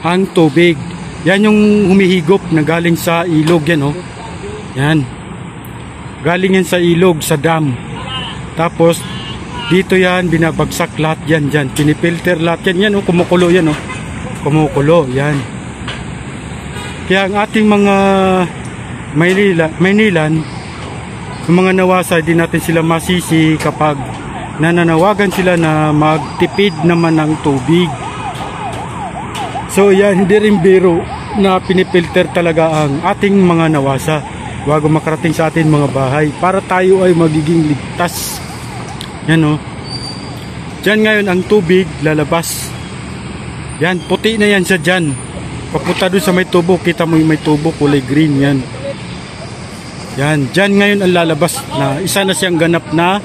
ang tubig. Yan yung humihigop na galing sa ilog yan, oh. Yan. Galing yan sa ilog, sa dam. Tapos dito yan binabagsak lahat yan dyan. Pinipilter lahat yan. Yan, oh, kumukulo yan, oh. Kumukulo, yan. Kaya ang ating mga Maynilan, yung mga nawasa, di natin sila masisi kapag nananawagan sila na magtipid naman ng tubig. So yan, hindi rin biro na pinipilter talaga ang ating mga nawasa bago makarating sa ating mga bahay para tayo ay magiging ligtas. Yan, oh. Diyan ngayon ang tubig lalabas. Yan, puti na yan siya dyan. Papunta doon sa may tubo, kita mo yung may tubo, kulay green yan. Yan, dyan ngayon ang lalabas na isa na siyang ganap na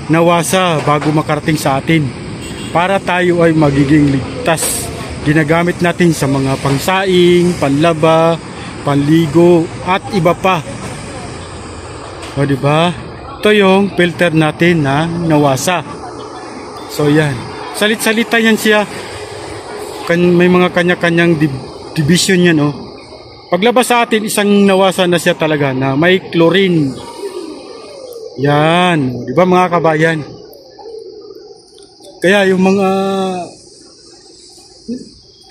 nawasa bago makarating sa atin. Para tayo ay magiging ligtas. Ginagamit natin sa mga pangsaing, panlaba, panligo, at iba pa. O, diba? Ito yung filter natin na nawasa. So, yan. Salit-salita yan siya. May mga kanya-kanyang division yan, oh. Paglabas sa atin, isang nawasa na siya talaga na may chlorine. Yan. Diba mga kabayan? Kaya yung mga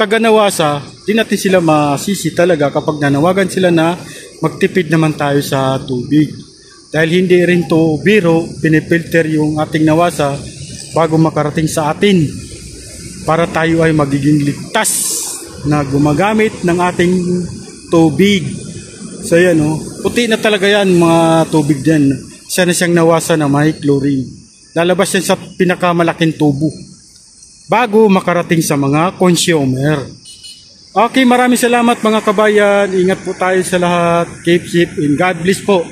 taga-nawasa, di natin sila masisi talaga kapag nanawagan sila na magtipid naman tayo sa tubig. Dahil hindi rin to biro, pinipilter yung ating nawasa bago makarating sa atin. Para tayo ay magiging ligtas na gumagamit ng ating tubig. So yan, oh. Puti na talaga yan mga tubig dyan. Isa na siyang nawasa na may chlorine. Lalabas yan sa pinakamalaking tubo bago makarating sa mga consumer. Okay, maraming salamat mga kabayan. Ingat po tayo sa lahat. Keep safe and God bless po.